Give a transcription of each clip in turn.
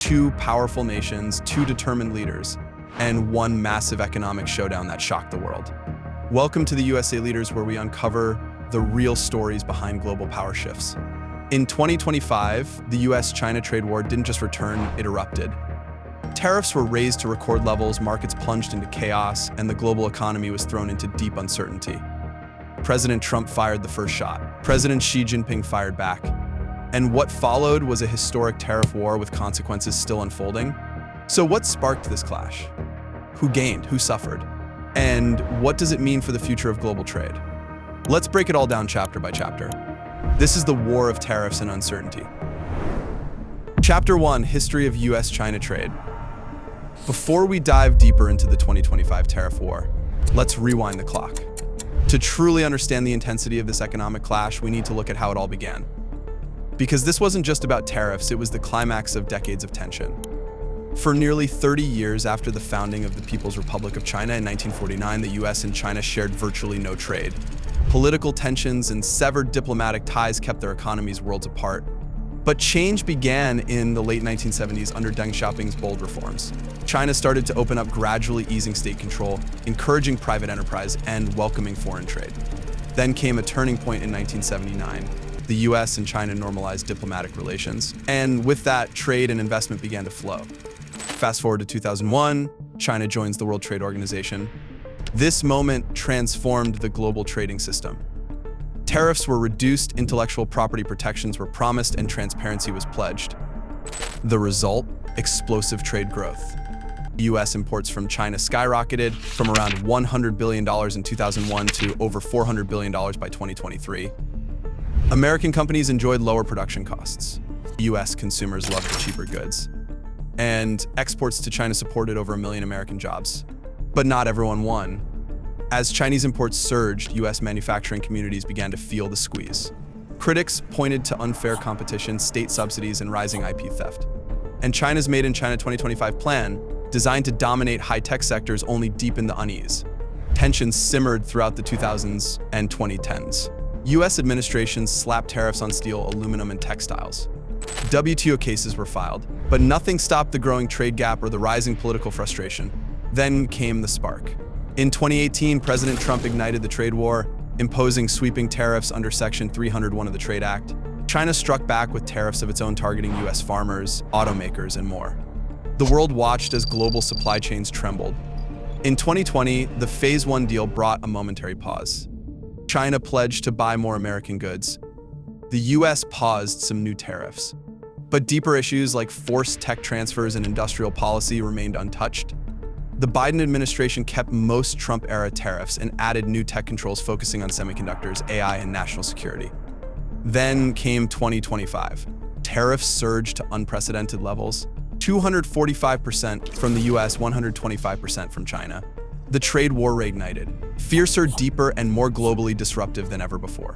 Two powerful nations, two determined leaders, and one massive economic showdown that shocked the world. Welcome to the USA Leaders, where we uncover the real stories behind global power shifts. In 2025, the US-China trade war didn't just return, it erupted. Tariffs were raised to record levels, markets plunged into chaos, and the global economy was thrown into deep uncertainty. President Trump fired the first shot. President Xi Jinping fired back. And what followed was a historic tariff war with consequences still unfolding. So what sparked this clash? Who gained? Who suffered? And what does it mean for the future of global trade? Let's break it all down chapter by chapter. This is the war of tariffs and uncertainty. Chapter 1, History of US-China Trade. Before we dive deeper into the 2025 tariff war, let's rewind the clock. To truly understand the intensity of this economic clash, we need to look at how it all began. Because this wasn't just about tariffs, it was the climax of decades of tension. For nearly 30 years after the founding of the People's Republic of China in 1949, the US and China shared virtually no trade. Political tensions and severed diplomatic ties kept their economies worlds apart. But change began in the late 1970s under Deng Xiaoping's bold reforms. China started to open up, gradually easing state control, encouraging private enterprise, and welcoming foreign trade. Then came a turning point in 1979. The US and China normalized diplomatic relations, and with that, trade and investment began to flow. Fast forward to 2001, China joins the World Trade Organization. This moment transformed the global trading system. Tariffs were reduced, intellectual property protections were promised, and transparency was pledged. The result? Explosive trade growth. US imports from China skyrocketed from around $100 billion in 2001 to over $400 billion by 2023. American companies enjoyed lower production costs. US consumers loved the cheaper goods. And exports to China supported over 1 million American jobs. But not everyone won. As Chinese imports surged, US manufacturing communities began to feel the squeeze. Critics pointed to unfair competition, state subsidies, and rising IP theft. And China's Made in China 2025 plan, designed to dominate high-tech sectors, only deepened the unease. Tensions simmered throughout the 2000s and 2010s. US administrations slapped tariffs on steel, aluminum, and textiles. WTO cases were filed, but nothing stopped the growing trade gap or the rising political frustration. Then came the spark. In 2018, President Trump ignited the trade war, imposing sweeping tariffs under Section 301 of the Trade Act. China struck back with tariffs of its own, targeting US farmers, automakers, and more. The world watched as global supply chains trembled. In 2020, the Phase 1 deal brought a momentary pause. China pledged to buy more American goods. The US paused some new tariffs. But deeper issues like forced tech transfers and industrial policy remained untouched. The Biden administration kept most Trump-era tariffs and added new tech controls focusing on semiconductors, AI, and national security. Then came 2025. Tariffs surged to unprecedented levels, 245% from the US, 125% from China. The trade war reignited, fiercer, deeper, and more globally disruptive than ever before.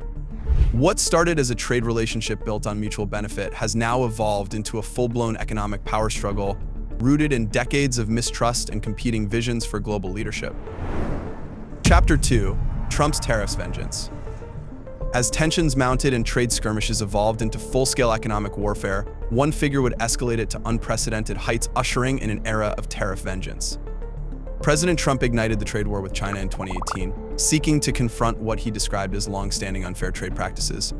What started as a trade relationship built on mutual benefit has now evolved into a full-blown economic power struggle rooted in decades of mistrust and competing visions for global leadership. Chapter 2, Trump's Tariffs Vengeance. As tensions mounted and trade skirmishes evolved into full-scale economic warfare, one figure would escalate it to unprecedented heights, ushering in an era of tariff vengeance. President Trump ignited the trade war with China in 2018, seeking to confront what he described as long-standing unfair trade practices.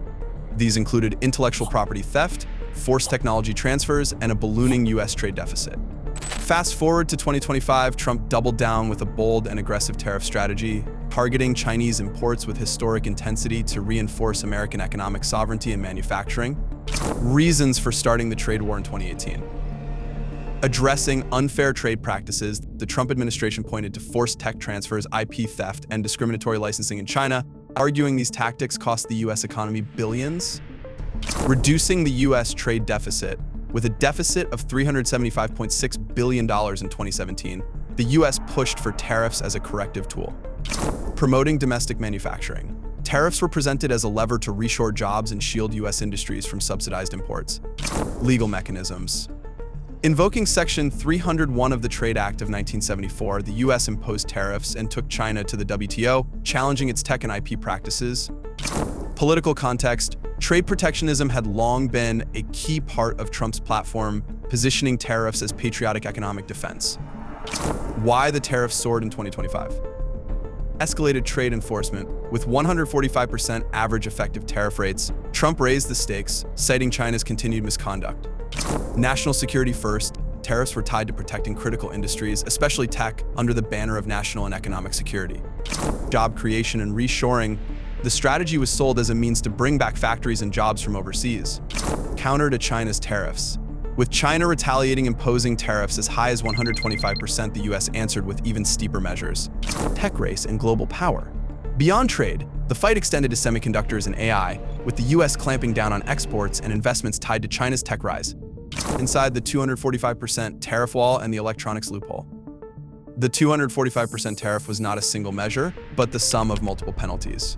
These included intellectual property theft, forced technology transfers, and a ballooning US trade deficit. Fast forward to 2025, Trump doubled down with a bold and aggressive tariff strategy, targeting Chinese imports with historic intensity to reinforce American economic sovereignty and manufacturing. Reasons for starting the trade war in 2018. Addressing unfair trade practices, the Trump administration pointed to forced tech transfers, IP theft, and discriminatory licensing in China, arguing these tactics cost the US economy billions. Reducing the US trade deficit. With a deficit of $375.6 billion in 2017, the US pushed for tariffs as a corrective tool. Promoting domestic manufacturing. Tariffs were presented as a lever to reshore jobs and shield US industries from subsidized imports. Legal mechanisms. Invoking Section 301 of the Trade Act of 1974, the US imposed tariffs and took China to the WTO, challenging its tech and IP practices. Political context, Trade protectionism had long been a key part of Trump's platform, positioning tariffs as patriotic economic defense. Why the tariffs soared in 2025? Escalated trade enforcement. With 145% average effective tariff rates, Trump raised the stakes, citing China's continued misconduct. National security first, tariffs were tied to protecting critical industries, especially tech, under the banner of national and economic security. Job creation and reshoring. The strategy was sold as a means to bring back factories and jobs from overseas. Counter to China's tariffs. With China retaliating, imposing tariffs as high as 125%, the US answered with even steeper measures. Tech race and global power. Beyond trade, the fight extended to semiconductors and AI, with the US clamping down on exports and investments tied to China's tech rise. Inside the 245% tariff wall and the electronics loophole. The 245% tariff was not a single measure, but the sum of multiple penalties.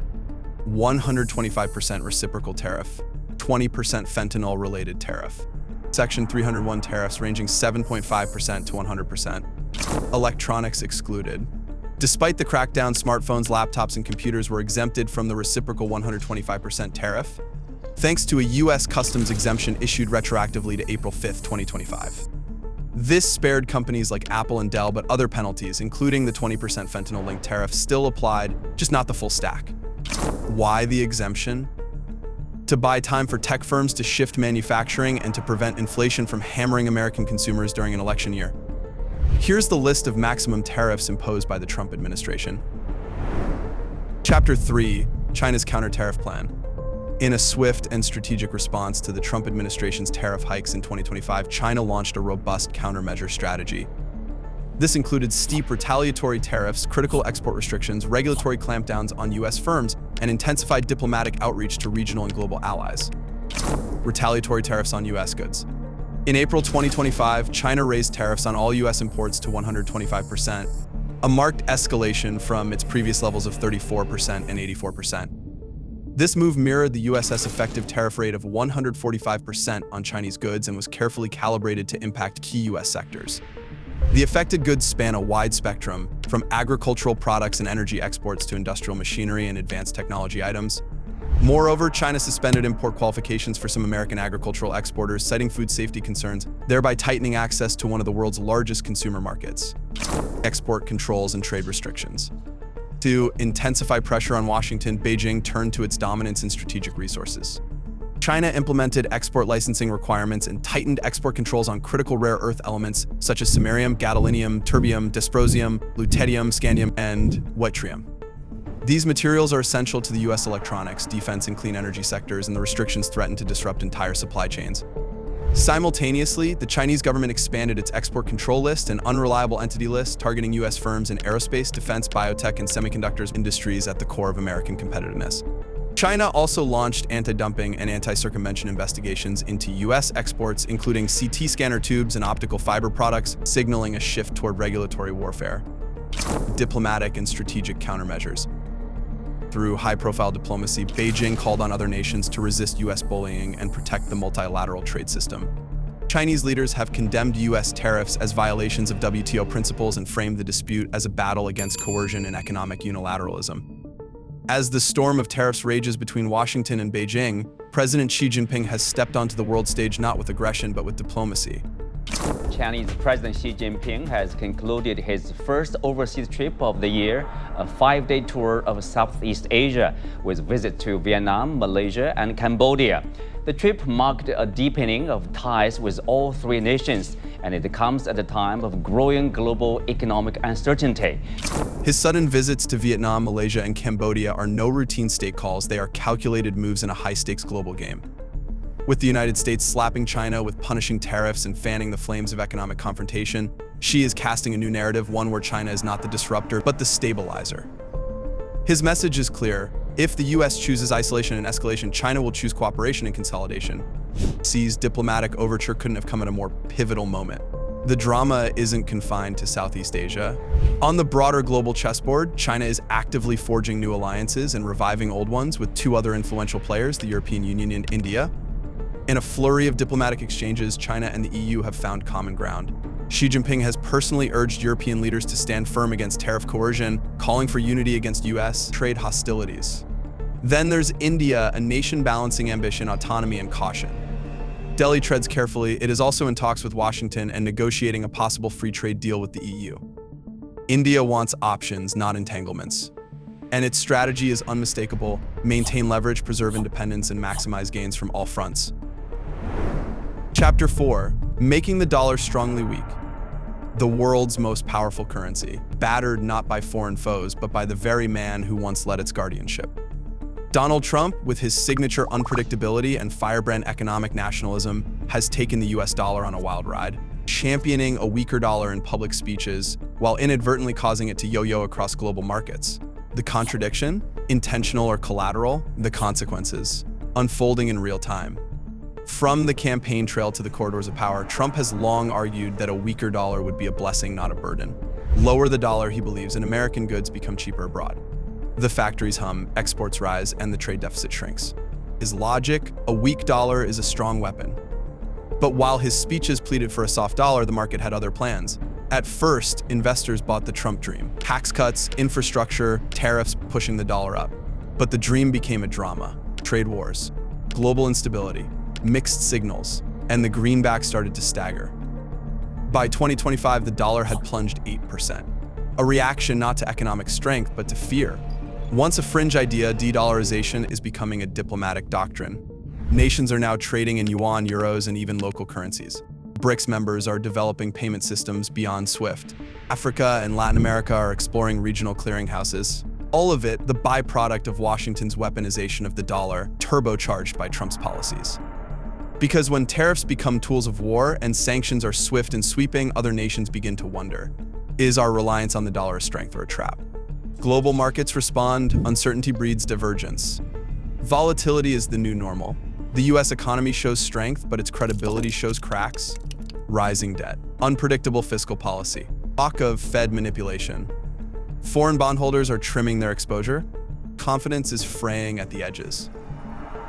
125% reciprocal tariff, 20% fentanyl-related tariff. Section 301 tariffs ranging 7.5% to 100%. Electronics excluded. Despite the crackdown, smartphones, laptops, and computers were exempted from the reciprocal 125% tariff, thanks to a U.S. customs exemption issued retroactively to April 5, 2025. This spared companies like Apple and Dell, but other penalties, including the 20% fentanyl-linked tariff, still applied, just not the full stack. Why the exemption? To buy time for tech firms to shift manufacturing and to prevent inflation from hammering American consumers during an election year. Here's the list of maximum tariffs imposed by the Trump administration. Chapter 3, China's counter-tariff plan. In a swift and strategic response to the Trump administration's tariff hikes in 2025, China launched a robust countermeasure strategy. This included steep retaliatory tariffs, critical export restrictions, regulatory clampdowns on U.S. firms, and intensified diplomatic outreach to regional and global allies. Retaliatory tariffs on U.S. goods. In April 2025, China raised tariffs on all U.S. imports to 125%, a marked escalation from its previous levels of 34% and 84%. This move mirrored the US's effective tariff rate of 145% on Chinese goods and was carefully calibrated to impact key U.S. sectors. The affected goods span a wide spectrum, from agricultural products and energy exports to industrial machinery and advanced technology items. Moreover, China suspended import qualifications for some American agricultural exporters, citing food safety concerns, thereby tightening access to one of the world's largest consumer markets. Export controls and trade restrictions. To intensify pressure on Washington, Beijing turned to its dominance in strategic resources. China implemented export licensing requirements and tightened export controls on critical rare earth elements such as samarium, gadolinium, terbium, dysprosium, lutetium, scandium, and yttrium. These materials are essential to the U.S. electronics, defense, and clean energy sectors, and the restrictions threaten to disrupt entire supply chains. Simultaneously, the Chinese government expanded its export control list and unreliable entity list, targeting U.S. firms in aerospace, defense, biotech, and semiconductors industries at the core of American competitiveness. China also launched anti-dumping and anti-circumvention investigations into U.S. exports, including CT scanner tubes and optical fiber products, signaling a shift toward regulatory warfare. Diplomatic and strategic countermeasures. Through high-profile diplomacy, Beijing called on other nations to resist U.S. bullying and protect the multilateral trade system. Chinese leaders have condemned U.S. tariffs as violations of WTO principles and framed the dispute as a battle against coercion and economic unilateralism. As the storm of tariffs rages between Washington and Beijing, President Xi Jinping has stepped onto the world stage not with aggression but with diplomacy. Chinese President Xi Jinping has concluded his first overseas trip of the year, a 5-day tour of Southeast Asia, with visits to Vietnam, Malaysia, and Cambodia. The trip marked a deepening of ties with all three nations, and it comes at a time of growing global economic uncertainty. His sudden visits to Vietnam, Malaysia, and Cambodia are no routine state calls, they are calculated moves in a high-stakes global game. With the United States slapping China with punishing tariffs and fanning the flames of economic confrontation, Xi is casting a new narrative, one where China is not the disruptor, but the stabilizer. His message is clear. If the US chooses isolation and escalation, China will choose cooperation and consolidation. Xi's diplomatic overture couldn't have come at a more pivotal moment. The drama isn't confined to Southeast Asia. On the broader global chessboard, China is actively forging new alliances and reviving old ones with two other influential players, the European Union and India. In a flurry of diplomatic exchanges, China and the EU have found common ground. Xi Jinping has personally urged European leaders to stand firm against tariff coercion, calling for unity against US trade hostilities. Then there's India, a nation balancing ambition, autonomy, and caution. Delhi treads carefully. It is also in talks with Washington and negotiating a possible free trade deal with the EU. India wants options, not entanglements. And its strategy is unmistakable: maintain leverage, preserve independence, and maximize gains from all fronts. Chapter 4. Making the dollar strongly weak. The world's most powerful currency, battered not by foreign foes, but by the very man who once led its guardianship. Donald Trump, with his signature unpredictability and firebrand economic nationalism, has taken the US dollar on a wild ride, championing a weaker dollar in public speeches, while inadvertently causing it to yo-yo across global markets. The contradiction? Intentional or collateral? The consequences, unfolding in real time. From the campaign trail to the corridors of power, Trump has long argued that a weaker dollar would be a blessing, not a burden. Lower the dollar, he believes, and American goods become cheaper abroad. The factories hum, exports rise, and the trade deficit shrinks. His logic: a weak dollar is a strong weapon. But while his speeches pleaded for a soft dollar, the market had other plans. At first, investors bought the Trump dream: tax cuts, infrastructure, tariffs pushing the dollar up. But the dream became a drama: trade wars, global instability, mixed signals, and the greenback started to stagger. By 2025, the dollar had plunged 8%. A reaction not to economic strength, but to fear. Once a fringe idea, de-dollarization is becoming a diplomatic doctrine. Nations are now trading in yuan, euros, and even local currencies. BRICS members are developing payment systems beyond SWIFT. Africa and Latin America are exploring regional clearinghouses. All of it the byproduct of Washington's weaponization of the dollar, turbocharged by Trump's policies. Because when tariffs become tools of war and sanctions are swift and sweeping, other nations begin to wonder: is our reliance on the dollar a strength or a trap? Global markets respond. Uncertainty breeds divergence. Volatility is the new normal. The US economy shows strength, but its credibility shows cracks. Rising debt, unpredictable fiscal policy, talk of Fed manipulation. Foreign bondholders are trimming their exposure. Confidence is fraying at the edges.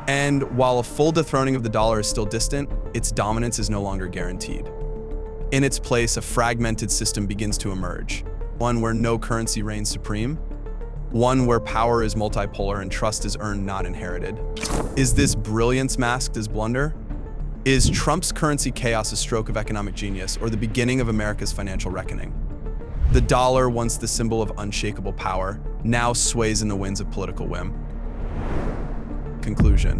And while a full dethroning of the dollar is still distant, its dominance is no longer guaranteed. In its place, a fragmented system begins to emerge. One where no currency reigns supreme. One where power is multipolar and trust is earned, not inherited. Is this brilliance masked as blunder? Is Trump's currency chaos a stroke of economic genius or the beginning of America's financial reckoning? The dollar, once the symbol of unshakable power, now sways in the winds of political whim. Conclusion.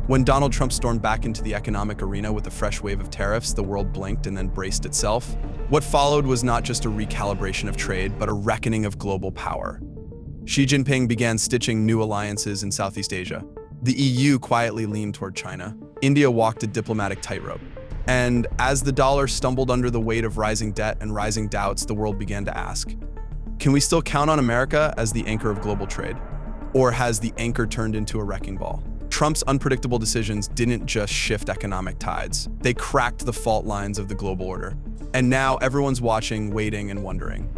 When Donald Trump stormed back into the economic arena with a fresh wave of tariffs, the world blinked and then braced itself. What followed was not just a recalibration of trade, but a reckoning of global power. Xi Jinping began stitching new alliances in Southeast Asia. The EU quietly leaned toward China. India walked a diplomatic tightrope. And as the dollar stumbled under the weight of rising debt and rising doubts, the world began to ask, can we still count on America as the anchor of global trade? Or has the anchor turned into a wrecking ball? Trump's unpredictable decisions didn't just shift economic tides. They cracked the fault lines of the global order. And now everyone's watching, waiting, and wondering,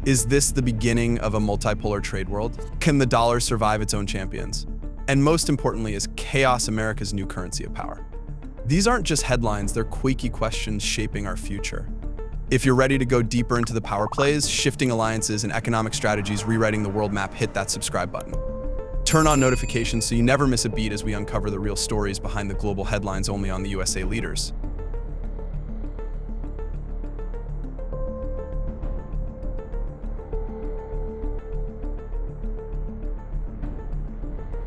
is this the beginning of a multipolar trade world? Can the dollar survive its own champions? And most importantly, is chaos America's new currency of power? These aren't just headlines, they're quaky questions shaping our future. If you're ready to go deeper into the power plays, shifting alliances, and economic strategies rewriting the world map, hit that subscribe button. Turn on notifications so you never miss a beat as we uncover the real stories behind the global headlines only on the USA Leaders.